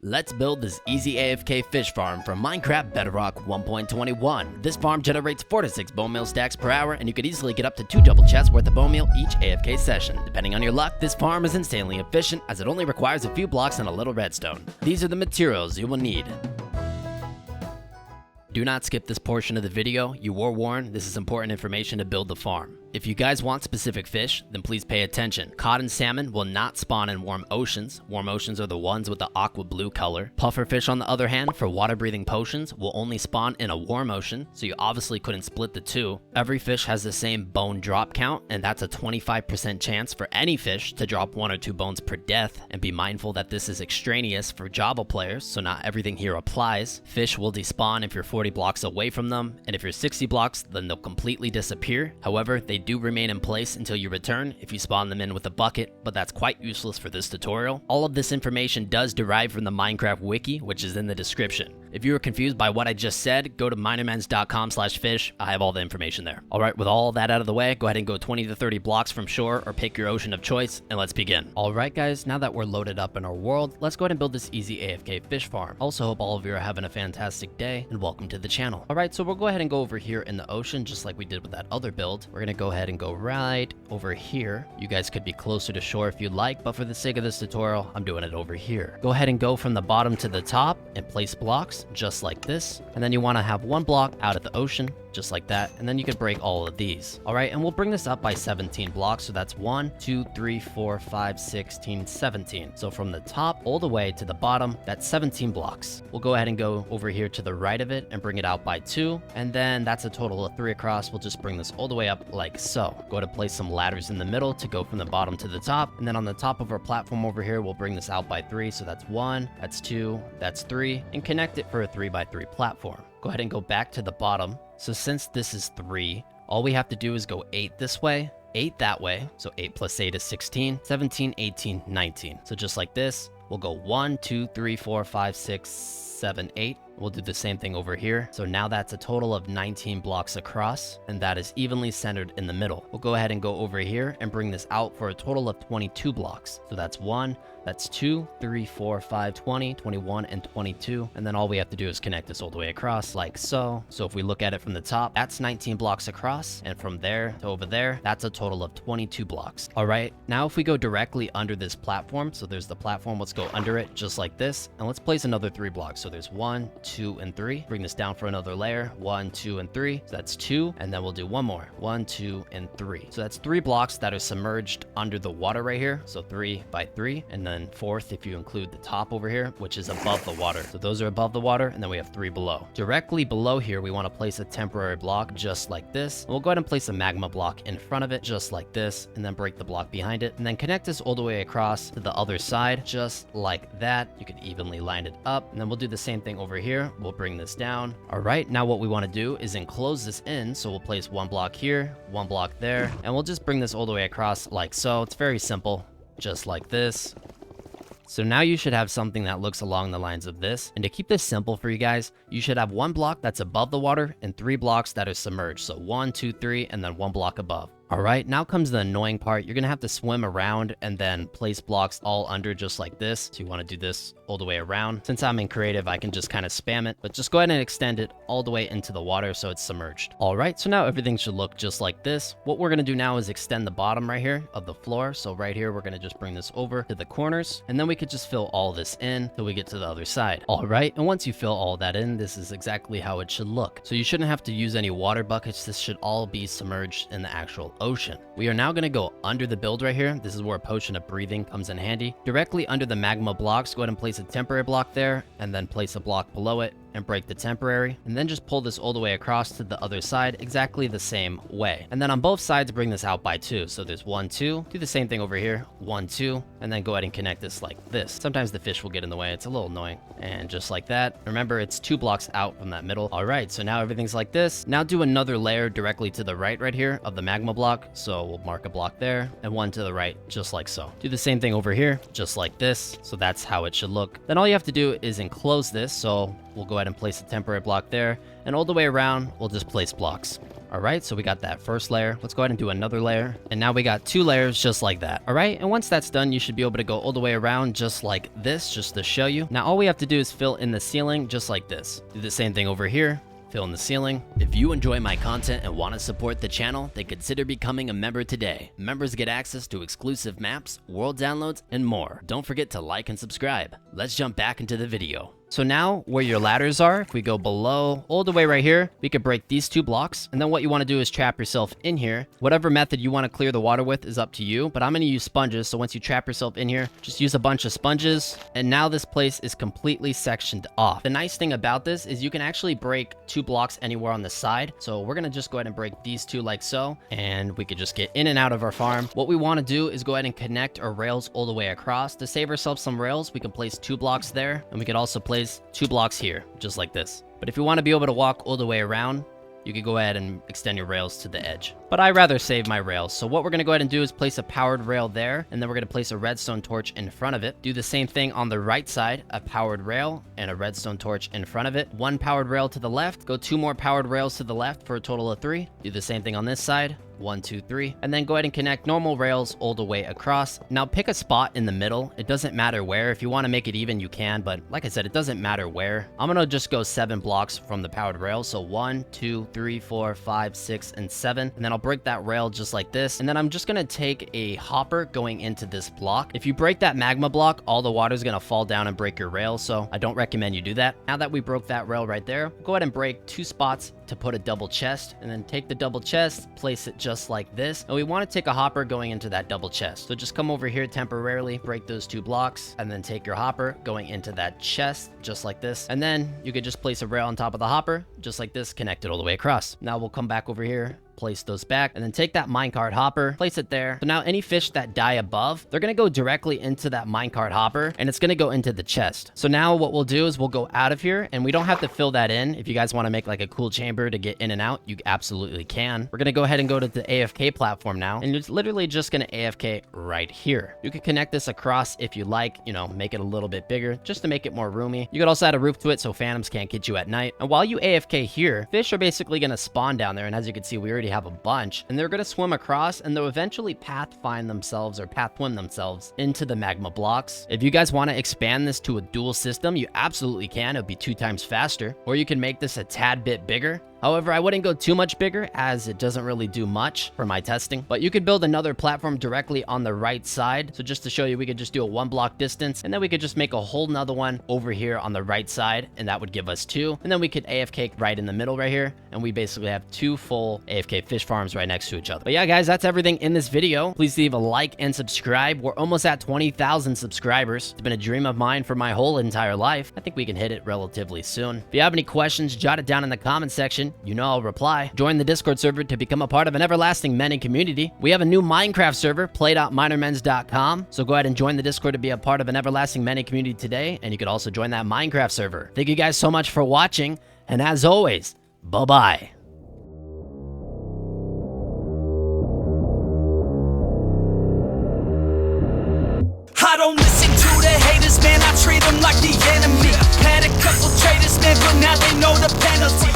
Let's build this easy AFK fish farm from Minecraft Bedrock 1.21. This farm generates 4 to 6 bone meal stacks per hour, and you could easily get up to 2 double chests worth of bone meal each AFK session. Depending on your luck, this farm is insanely efficient as it only requires a few blocks and a little redstone. These are the materials you will need. Do not skip this portion of the video. You were warned, this is important information to build the farm. If you guys want specific fish, then please pay attention. Cod and salmon will not spawn in warm oceans. Warm oceans are the ones with the aqua blue color. Pufferfish, on the other hand, for water-breathing potions, will only spawn in a warm ocean, so you obviously couldn't split the two. Every fish has the same bone drop count, and that's a 25% chance for any fish to drop 1 or 2 bones per death. And be mindful that this is extraneous for Java players, so not everything here applies. Fish will despawn if you're 40 blocks away from them, and if you're 60 blocks, then they'll completely disappear. However, they do remain in place until you return if you spawn them in with a bucket, but that's quite useless for this tutorial. All of this information does derive from the Minecraft wiki, which is in the description. If you were confused by what I just said, go to minermends.com/fish. I have all the information there. Alright, with all that out of the way, go ahead and go 20 to 30 blocks from shore or pick your ocean of choice, and let's begin. Alright guys, now that we're loaded up in our world, let's go ahead and build this easy AFK fish farm. Also hope all of you are having a fantastic day, and welcome to the channel. Alright, so we'll go ahead and go over here in the ocean, just like we did with that other build. We're gonna go ahead and go right over here. You guys could be closer to shore if you'd like, but for the sake of this tutorial, I'm doing it over here. Go ahead and go from the bottom to the top and place blocks just like this, and then you want to have 1 block out at the ocean just like that, and then you could break all of these. All right, and we'll bring this up by 17 blocks, so that's 1 2 3 4 5 16 17. So from the top all the way to the bottom, that's 17 blocks. We'll go ahead and go over here to the right of it and bring it out by 2, and then that's a total of 3 across. We'll just bring this all the way up like so. Go ahead and place some ladders in the middle to go from the bottom to the top, and then on the top of our platform over here, we'll bring this out by 3, so that's 1, that's 2, that's 3, and connect it for a 3x3 platform. Go ahead and go back to the bottom. So since this is 3, all we have to do is go 8 this way, 8 that way. So 8 plus 8 is 16, 17, 18, 19. So just like this, we'll go 1, 2, 3, 4, 5, 6, 7, 8. We'll do the same thing over here. So now that's a total of 19 blocks across, and that is evenly centered in the middle. We'll go ahead and go over here and bring this out for a total of 22 blocks. So that's 1, that's 2, 3, 4, 5, 20, 21, and 22. And then all we have to do is connect this all the way across like so. So if we look at it from the top, that's 19 blocks across, and from there to over there, that's a total of 22 blocks. All right, now if we go directly under this platform, so there's the platform, let's go under it just like this, and let's place another 3 blocks. So there's 1, 2, and 3. Bring this down for another layer, 1, 2, and 3. So that's 2, and then we'll do one more, 1, 2, and 3. So that's 3 blocks that are submerged under the water right here. So 3 by 3, and then 4th if you include the top over here, which is above the water. So those are above the water, and then we have 3 below. Directly below here, we want to place a temporary block just like this. We'll go ahead and place a magma block in front of it just like this, and then break the block behind it, and then connect this all the way across to the other side just like that. You can evenly line it up, and then we'll do the same thing over here. We'll bring this down. All right, now what we want to do is enclose this in. So we'll place 1 block here, 1 block there, and we'll just bring this all the way across like so. It's very simple, just like this. So now you should have something that looks along the lines of this. And to keep this simple for you guys, you should have 1 block that's above the water and 3 blocks that are submerged. So 1, 2, 3, and then 1 block above. All right, now comes the annoying part. You're gonna have to swim around and then place blocks all under just like this. So you wanna do this all the way around. Since I'm in creative, I can just kind of spam it, but just go ahead and extend it all the way into the water so it's submerged. All right, so now everything should look just like this. What we're gonna do now is extend the bottom right here of the floor. So right here, we're gonna just bring this over to the corners, and then we could just fill all this in till we get to the other side. All right, and once you fill all that in, this is exactly how it should look. So you shouldn't have to use any water buckets. This should all be submerged in the actual ocean. We are now going to go under the build right here. This is where a potion of breathing comes in handy. Directly under the magma blocks, go ahead and place a temporary block there, and then place a block below it and break the temporary, and then just pull this all the way across to the other side exactly the same way. And then on both sides, bring this out by 2. So there's 1, 2. Do the same thing over here, 1, 2, and then go ahead and connect this like this. Sometimes the fish will get in the way. It's a little annoying. And just like that. Remember, it's 2 blocks out from that middle. All right, so now everything's like this. Now do another layer directly to the right here of the magma block. So we'll mark a block there and 1 to the right, just like so. Do the same thing over here, just like this. So that's how it should look. Then all you have to do is enclose this. So we'll go ahead and place a temporary block there, and all the way around, we'll just place blocks. All right, so we got that first layer. Let's go ahead and do another layer. And now we got 2 layers just like that. All right, and once that's done, you should be able to go all the way around just like this, just to show you. Now, all we have to do is fill in the ceiling just like this. Do the same thing over here. Fill in the ceiling. If you enjoy my content and want to support the channel, then consider becoming a member today. Members get access to exclusive maps, world downloads, and more. Don't forget to like and subscribe. Let's jump back into the video. So now where your ladders are, if we go below all the way right here, we could break these 2 blocks. And then what you want to do is trap yourself in here. Whatever method you want to clear the water with is up to you, but I'm going to use sponges. So once you trap yourself in here, just use a bunch of sponges. And now this place is completely sectioned off. The nice thing about this is you can actually break 2 blocks anywhere on the side. So we're going to just go ahead and break these 2 like so, and we could just get in and out of our farm. What we want to do is go ahead and connect our rails all the way across. To save ourselves some rails, we can place 2 blocks there, and we could also place 2 blocks here, just like this. But if you want to be able to walk all the way around, you could go ahead and extend your rails to the edge. But I rather save my rails. So what we're going to go ahead and do is place a powered rail there, and then we're going to place a redstone torch in front of it. Do the same thing on the right side, a powered rail and a redstone torch in front of it. 1 powered rail to the left, go 2 more powered rails to the left for a total of 3. Do the same thing on this side. 1, 2, 3, and then go ahead and connect normal rails all the way across. Now pick a spot in the middle. It doesn't matter where. If you want to make it even, you can, but like I said, it doesn't matter where. I'm gonna just go 7 blocks from the powered rail. So 1, 2, 3, 4, 5, 6, and 7, and then I'll break that rail just like this. And then I'm just gonna take a hopper going into this block. If you break that magma block, all the water is gonna fall down and break your rail, so I don't recommend you do that. Now that we broke that rail right there, go ahead and break 2 spots to put a double chest, and then take the double chest, place it just like this. And we want to take a hopper going into that double chest. So just come over here temporarily, break those 2 blocks, and then take your hopper going into that chest just like this. And then you could just place a rail on top of the hopper just like this, connect it all the way across. Now we'll come back over here, place those back, and then take that minecart hopper, place it there. So now any fish that die above, they're gonna go directly into that minecart hopper, and it's gonna go into the chest. So now what we'll do is we'll go out of here, and we don't have to fill that in. If you guys want to make like a cool chamber to get in and out, you absolutely can. We're gonna go ahead and go to the AFK platform now, and it's literally just gonna AFK right here. You can connect this across if you like, you know, make it a little bit bigger just to make it more roomy. You could also add a roof to it so phantoms can't get you at night. And while you AFK here, fish are basically gonna spawn down there, and as you can see, we already have a bunch, and they're going to swim across, and they'll eventually path swim themselves into the magma blocks. If you guys want to expand this to a dual system, you absolutely can. It'll be 2 times faster, or you can make this a tad bit bigger. However, I wouldn't go too much bigger as it doesn't really do much for my testing. But you could build another platform directly on the right side. So just to show you, we could just do a 1 block distance, and then we could just make a whole nother one over here on the right side, and that would give us 2. And then we could AFK right in the middle right here, and we basically have 2 full AFK fish farms right next to each other. But yeah, guys, that's everything in this video. Please leave a like and subscribe. We're almost at 20,000 subscribers. It's been a dream of mine for my whole entire life. I think we can hit it relatively soon. If you have any questions, jot it down in the comment section. You know I'll reply. Join the Discord server to become a part of an everlasting Mending community. We have a new Minecraft server, play.minermends.com. So go ahead and join the Discord to be a part of an everlasting Mending community today, and you could also join that Minecraft server. Thank you guys so much for watching, and as always, bye-bye. I don't listen to the haters, man, I treat them like the enemy. Had a couple traitors, man, but now they know the penalty.